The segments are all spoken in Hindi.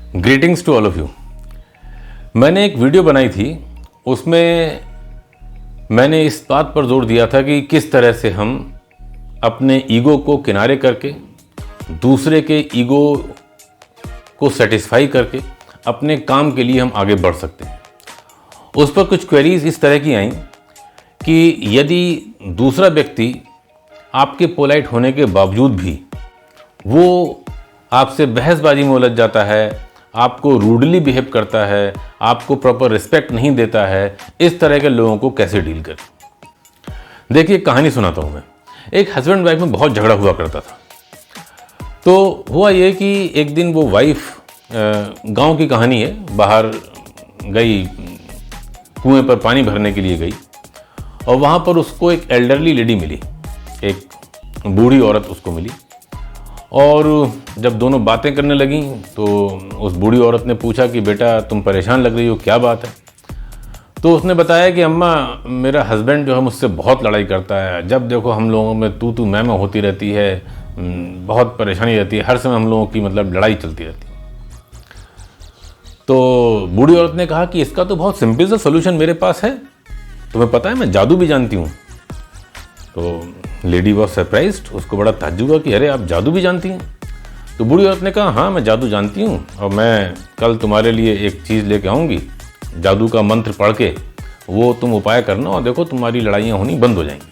Greetings to all of you. मैंने एक वीडियो बनाई थी, उसमें मैंने इस बात पर जोर दिया था कि किस तरह से हम अपने ईगो को किनारे करके दूसरे के ईगो को सेटिस्फाई करके अपने काम के लिए हम आगे बढ़ सकते हैं। उस पर कुछ क्वेरीज इस तरह की आईं कि यदि दूसरा व्यक्ति आपके पोलाइट होने के बावजूद भी वो आपसे बहसबाजी में उलझ जाता है, आपको रूडली बिहेव करता है, आपको प्रॉपर रिस्पेक्ट नहीं देता है, इस तरह के लोगों को कैसे डील करें। देखिए, कहानी सुनाता हूँ मैं। एक हस्बैंड वाइफ में बहुत झगड़ा हुआ करता था। तो हुआ ये कि एक दिन वो वाइफ, गांव की कहानी है, बाहर गई, कुएं पर पानी भरने के लिए गई और वहाँ पर उसको एक एल्डरली लेडी मिली, एक बूढ़ी औरत उसको मिली। और जब दोनों बातें करने लगी तो उस बूढ़ी औरत ने पूछा कि बेटा तुम परेशान लग रही हो, क्या बात है। तो उसने बताया कि अम्मा, मेरा हस्बैंड जो है मुझसे बहुत लड़ाई करता है, जब देखो हम लोगों में तू मैं होती रहती है, बहुत परेशानी रहती है, हर समय हम लोगों की मतलब लड़ाई चलती रहती है। तो बूढ़ी औरत ने कहा कि इसका तो बहुत सिंपल सा सोल्यूशन मेरे पास है, तुम्हें पता है मैं जादू भी जानती हूँ। तो लेडी वॉज सरप्राइज्ड, उसको बड़ा ताज्जुब हुआ कि अरे आप जादू भी जानती हैं। तो बूढ़ी औरत ने कहा हाँ मैं जादू जानती हूँ और मैं कल तुम्हारे लिए एक चीज़ लेके आऊँगी, जादू का मंत्र पढ़ के वो तुम उपाय करना और देखो तुम्हारी लड़ाइयाँ होनी बंद हो जाएंगी।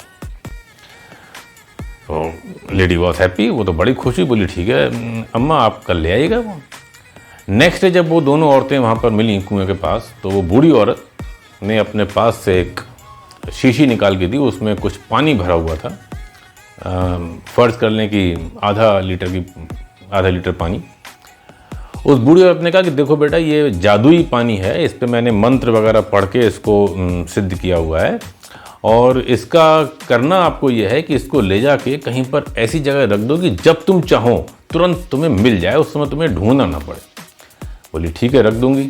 तो लेडी वॉज हैप्पी, वो तो बड़ी खुशी, बोली ठीक है अम्मा आप कल ले आइएगा वो। नेक्स्ट डे जब वो दोनों औरतें वहाँ पर मिली कुएं के पास, तो वो बूढ़ी औरत ने अपने पास से एक शीशी निकाल के दी, उसमें कुछ पानी भरा हुआ था, फर्ज कर लें कि आधा लीटर पानी। उस बूढ़ी औरत ने कहा कि देखो बेटा ये जादुई पानी है, इस पे मैंने मंत्र वगैरह पढ़ के इसको सिद्ध किया हुआ है और इसका करना आपको ये है कि इसको ले जाके कहीं पर ऐसी जगह रख दो कि जब तुम चाहो तुरंत तुम्हें मिल जाए, उस समय तुम्हें ढूंढना ना पड़े। बोली ठीक है रख दूंगी।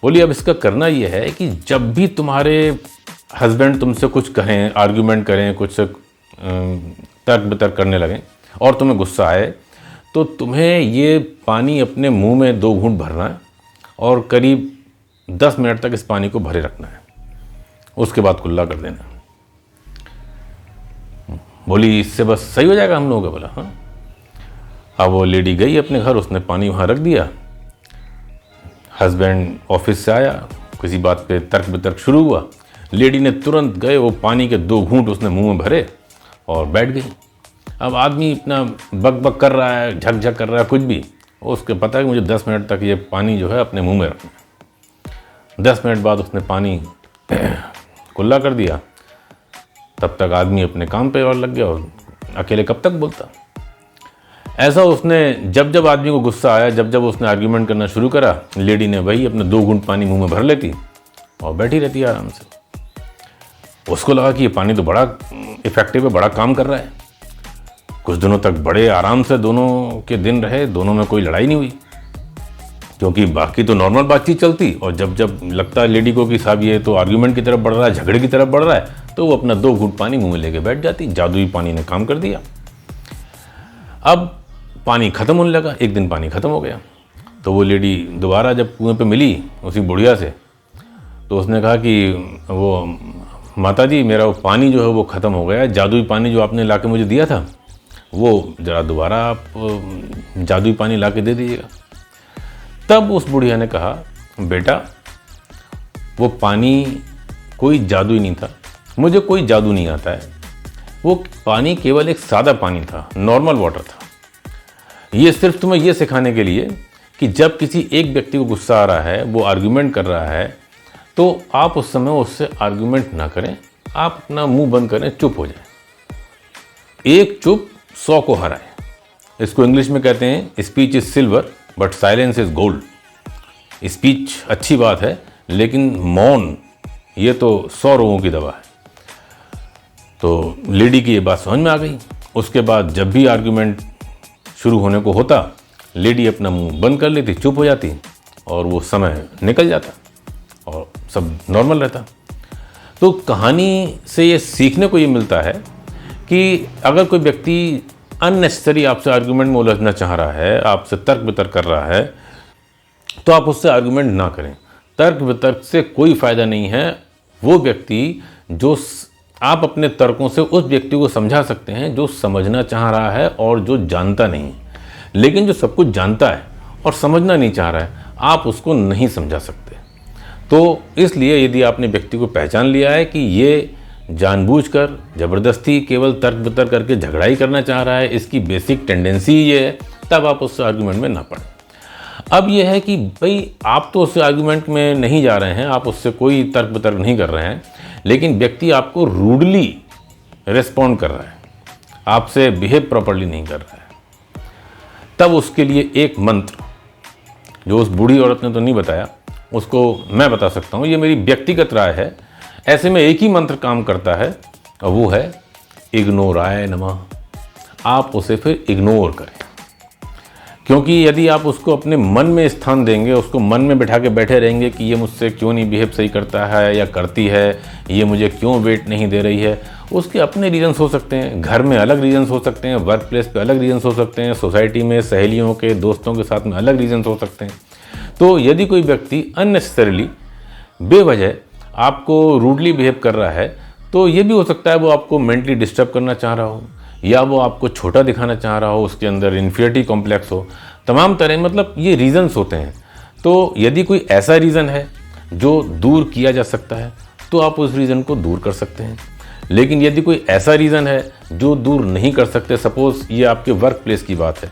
बोली अब इसका करना ये है कि जब भी तुम्हारे हस्बैंड तुमसे कुछ कहें, आर्ग्यूमेंट करें, कुछ तर्क बितर्क करने लगें और तुम्हें गुस्सा आए, तो तुम्हें ये पानी अपने मुंह में 2 घूंट भरना है और करीब 10 मिनट तक इस पानी को भरे रखना है, उसके बाद कुल्ला कर देना। बोली इससे बस सही हो जाएगा हम लोगों का। बोला हाँ। अब वो लेडी गई अपने घर, उसने पानी वहाँ रख दिया। हस्बैंड ऑफिस से आया, किसी बात पे तर्क बितर्क शुरू हुआ, लेडी ने तुरंत गए वो पानी के 2 घूंट उसने मुंह में भरे और बैठ गई। अब आदमी इतना बक बक कर रहा है, झक कर रहा है, कुछ भी, उसके पता है कि मुझे 10 मिनट तक ये पानी जो है अपने मुंह में रखना है। 10 मिनट बाद उसने पानी कुल्ला कर दिया। तब तक आदमी अपने काम पे और लग गया और अकेले कब तक बोलता। ऐसा उसने जब आदमी को गुस्सा आया, जब उसने आर्ग्यूमेंट करना शुरू करा, लेडी ने वही अपने 2 घूंट पानी मुंह में भर लेती और बैठी रहती आराम से। उसको लगा कि ये पानी तो बड़ा इफेक्टिव है, बड़ा काम कर रहा है। कुछ दिनों तक बड़े आराम से दोनों के दिन रहे, दोनों में कोई लड़ाई नहीं हुई, क्योंकि बाकी तो नॉर्मल बातचीत चलती, और जब लगता है लेडी को कि साहब ये तो आर्ग्यूमेंट की तरफ बढ़ रहा है, झगड़े की तरफ बढ़ रहा है, तो वो अपना 2 घूंट पानी मुंह में लेके बैठ जाती। जादुई पानी ने काम कर दिया। अब पानी खत्म होने लगा, एक दिन पानी खत्म हो गया। तो वो लेडी दोबारा जब कुएं पे मिली उसी बुढ़िया से, तो उसने कहा कि वो माता जी मेरा वो पानी जो है वो ख़त्म हो गया है, जादुई पानी जो आपने लाके मुझे दिया था वो ज़रा दोबारा आप जादुई पानी लाके दे दीजिएगा। तब उस बुढ़िया ने कहा बेटा वो पानी कोई जादुई नहीं था, मुझे कोई जादू नहीं आता है, वो पानी केवल एक सादा पानी था, नॉर्मल वाटर था। ये सिर्फ तुम्हें ये सिखाने के लिए कि जब किसी एक व्यक्ति को गुस्सा आ रहा है, वो आर्ग्यूमेंट कर रहा है, तो आप उस समय उससे आर्ग्यूमेंट ना करें, आप अपना मुंह बंद करें, चुप हो जाए। एक चुप 100 को हराए। इसको इंग्लिश में कहते हैं speech is silver but silence is gold. Speech अच्छी बात है लेकिन मौन ये तो 100 रोगों की दवा है। तो लेडी की ये बात समझ में आ गई। उसके बाद जब भी आर्ग्यूमेंट शुरू होने को होता, लेडी अपना मुंह बंद कर लेती, चुप हो जाती और वो समय निकल जाता और सब नॉर्मल रहता। तो कहानी से ये सीखने को ये मिलता है कि अगर कोई व्यक्ति अननेसेसरी आपसे आर्गुमेंट में उलझना चाह रहा है, आपसे तर्क बितर्क कर रहा है, तो आप उससे आर्गुमेंट ना करें। तर्क वितर्क से कोई फ़ायदा नहीं है। वो व्यक्ति जो आप अपने तर्कों से उस व्यक्ति को समझा सकते हैं जो समझना चाह रहा है और जो जानता नहीं है। लेकिन जो सब कुछ जानता है और समझना नहीं चाह रहा है, आप उसको नहीं समझा सकते। तो इसलिए यदि आपने व्यक्ति को पहचान लिया है कि ये जानबूझकर ज़बरदस्ती केवल तर्क वितर्क करके झगड़ा ही करना चाह रहा है, इसकी बेसिक टेंडेंसी ये है, तब आप उससे आर्गुमेंट में ना पड़ें। अब यह है कि भाई आप तो उससे आर्गुमेंट में नहीं जा रहे हैं, आप उससे कोई तर्क वितर्क नहीं कर रहे हैं, लेकिन व्यक्ति आपको रूडली रिस्पॉन्ड कर रहा है, आपसे बिहेव प्रॉपर्ली नहीं कर रहा है, तब उसके लिए एक मंत्र जो उस बूढ़ी औरत ने तो नहीं बताया, उसको मैं बता सकता हूँ। ये मेरी व्यक्तिगत राय है। ऐसे में एक ही मंत्र काम करता है और वो है इग्नोराय नमः। आप उसे फिर इग्नोर करें, क्योंकि यदि आप उसको अपने मन में स्थान देंगे, उसको मन में बिठा के बैठे रहेंगे कि ये मुझसे क्यों नहीं बिहेव सही करता है या करती है, ये मुझे क्यों वेट नहीं दे रही है, उसके अपने रीजन्स हो सकते हैं, घर में अलग रीजन्स हो सकते हैं, वर्क प्लेस पे अलग रीजन्स हो सकते हैं, सोसाइटी में सहेलियों के दोस्तों के साथ में अलग रीजन्स हो सकते हैं। तो यदि कोई व्यक्ति अननेसेसरीली बेवजह आपको रूडली बिहेव कर रहा है, तो ये भी हो सकता है वो आपको मेंटली डिस्टर्ब करना चाह रहा हो, या वो आपको छोटा दिखाना चाह रहा हो, उसके अंदर इन्फीरियरिटी कॉम्प्लेक्स हो, तमाम तरह, मतलब ये रीज़न्स होते हैं। तो यदि कोई ऐसा रीज़न है जो दूर किया जा सकता है तो आप उस रीज़न को दूर कर सकते हैं। लेकिन यदि कोई ऐसा रीज़न है जो दूर नहीं कर सकते, सपोज़ ये आपके वर्क प्लेस की बात है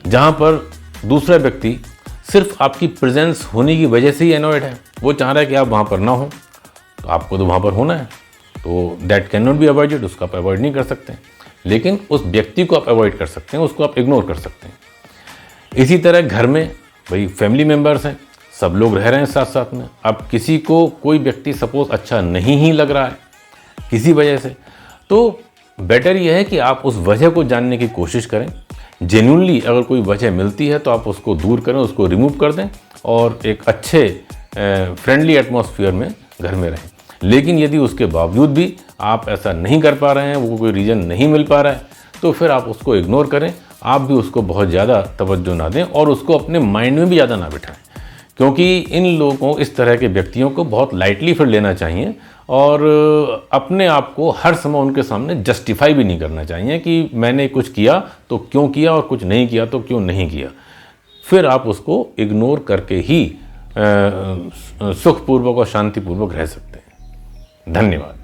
जहाँ पर दूसरा व्यक्ति सिर्फ आपकी प्रेजेंस होने की वजह से ही एनॉयड है, वो चाह रहा है कि आप वहाँ पर ना हो, तो आपको तो वहाँ पर होना है, तो that can not be avoided, उसको आप अवॉइड नहीं कर सकते। लेकिन उस व्यक्ति को आप अवॉइड कर सकते हैं, उसको आप इग्नोर कर सकते हैं। इसी तरह घर में भाई फैमिली मेम्बर्स हैं, सब लोग रह रहे हैं साथ साथ में। अब किसी को कोई व्यक्ति सपोज अच्छा नहीं ही लग रहा है किसी वजह से, तो बेटर यह है कि आप उस वजह को जानने की कोशिश करें। जेन्युइनली अगर कोई वजह मिलती है तो आप उसको दूर करें, उसको रिमूव कर दें और एक अच्छे फ्रेंडली एटमॉस्फेयर में घर में रहें। लेकिन यदि उसके बावजूद भी आप ऐसा नहीं कर पा रहे हैं, वो कोई रीज़न नहीं मिल पा रहा है, तो फिर आप उसको इग्नोर करें। आप भी उसको बहुत ज़्यादा तवज्जो ना दें और उसको अपने माइंड में भी ज़्यादा ना बिठाएं, क्योंकि इन लोगों, इस तरह के व्यक्तियों को बहुत लाइटली फिर लेना चाहिए और अपने आप को हर समय उनके सामने जस्टिफाई भी नहीं करना चाहिए कि मैंने कुछ किया तो क्यों किया और कुछ नहीं किया तो क्यों नहीं किया। फिर आप उसको इग्नोर करके ही सुखपूर्वक और शांतिपूर्वक रह सकते हैं। धन्यवाद।